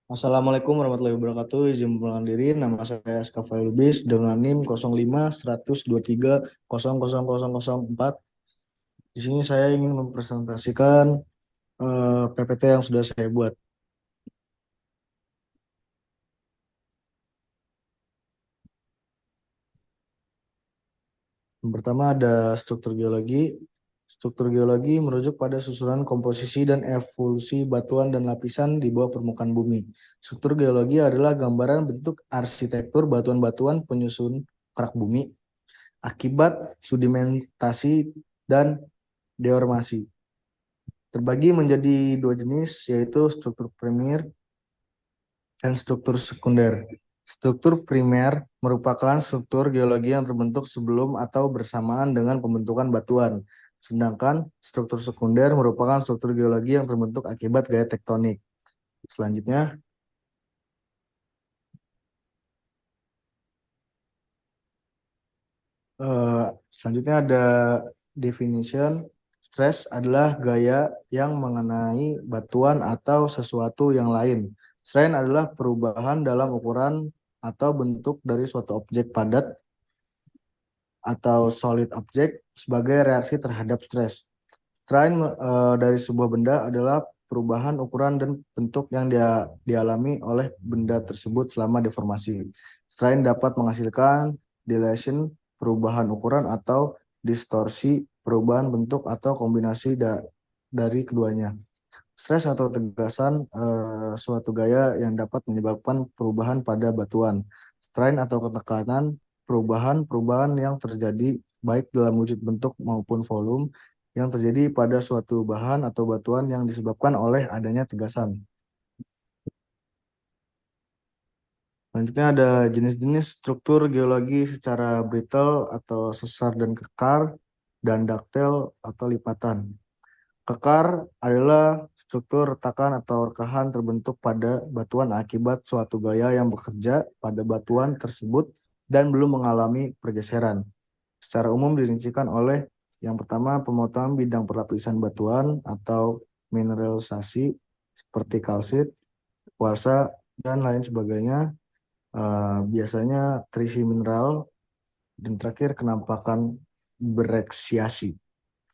Assalamualaikum warahmatullahi wabarakatuh. Izin memperkenalkan diri, nama saya Askafai Lubis dengan NIM 05 123 000004. Di sini saya ingin mempresentasikan PPT yang sudah saya buat. Yang pertama ada struktur geologi. Struktur geologi merujuk pada susunan komposisi dan evolusi batuan dan lapisan di bawah permukaan bumi. Struktur geologi adalah gambaran bentuk arsitektur batuan-batuan penyusun kerak bumi akibat sedimentasi dan deformasi. Terbagi menjadi dua jenis, yaitu struktur primer dan struktur sekunder. Struktur primer merupakan struktur geologi yang terbentuk sebelum atau bersamaan dengan pembentukan batuan. Sedangkan struktur sekunder merupakan struktur geologi yang terbentuk akibat gaya tektonik. Selanjutnya, eh, selanjutnya ada definition. Stress adalah gaya yang mengenai batuan atau sesuatu yang lain. Strain adalah perubahan dalam ukuran atau bentuk dari suatu objek padat atau solid object sebagai reaksi terhadap stres. Strain dari sebuah benda adalah perubahan ukuran dan bentuk yang dialami oleh benda tersebut selama deformasi. Strain dapat menghasilkan dilation, perubahan ukuran, atau distorsi, perubahan bentuk, atau kombinasi dari keduanya. Stres atau tegasan suatu gaya yang dapat menyebabkan perubahan pada batuan. Strain atau ketekanan, perubahan-perubahan yang terjadi baik dalam wujud bentuk maupun volume yang terjadi pada suatu bahan atau batuan yang disebabkan oleh adanya tegasan. Selanjutnya ada jenis-jenis struktur geologi secara brittle atau sesar dan kekar, dan ductile atau lipatan. Kekar adalah struktur retakan atau rekahan terbentuk pada batuan akibat suatu gaya yang bekerja pada batuan tersebut dan belum mengalami pergeseran. Secara umum dirincikan oleh yang pertama pemotongan bidang perlapisan batuan atau mineralisasi seperti kalsit, kuarsa, dan lain sebagainya. Biasanya terisi mineral dan terakhir kenampakan bereksiasi.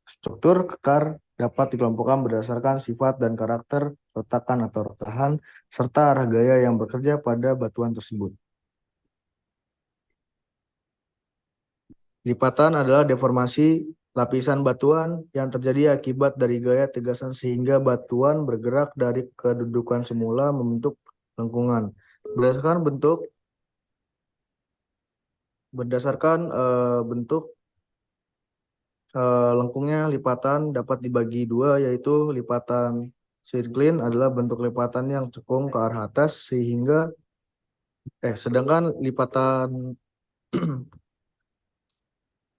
Struktur kekar dapat dikelompokkan berdasarkan sifat dan karakter retakan atau rekahan, serta arah gaya yang bekerja pada batuan tersebut. Lipatan adalah deformasi lapisan batuan yang terjadi akibat dari gaya tegasan sehingga batuan bergerak dari kedudukan semula membentuk lengkungan. Berdasarkan bentuk lengkungnya lipatan dapat dibagi dua, yaitu lipatan sirklin adalah bentuk lipatan yang cekung ke arah atas sedangkan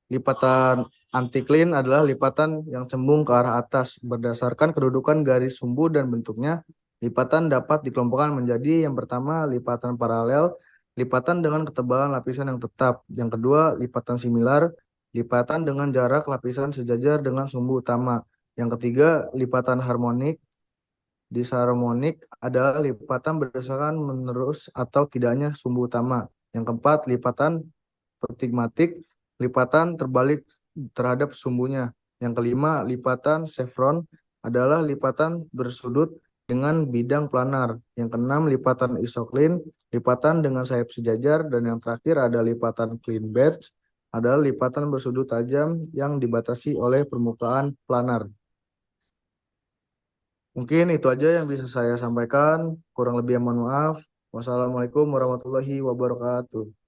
lipatan antiklin adalah lipatan yang cembung ke arah atas. Berdasarkan kedudukan garis sumbu dan bentuknya, lipatan dapat dikelompokkan menjadi yang pertama lipatan paralel, lipatan dengan ketebalan lapisan yang tetap. Yang kedua, lipatan similar, lipatan dengan jarak lapisan sejajar dengan sumbu utama. Yang ketiga, lipatan harmonik. Disharmonik adalah lipatan berdasarkan menerus atau tidaknya sumbu utama. Yang keempat, lipatan stigmatik, lipatan terbalik terhadap sumbunya. Yang kelima, lipatan chevron adalah lipatan bersudut dengan bidang planar. Yang keenam, lipatan isoklin, lipatan dengan sayap sejajar. Dan yang terakhir ada lipatan clean batch, adalah lipatan bersudut tajam yang dibatasi oleh permukaan planar. Mungkin itu aja yang bisa saya sampaikan. Kurang lebih mohon maaf. Wassalamualaikum warahmatullahi wabarakatuh.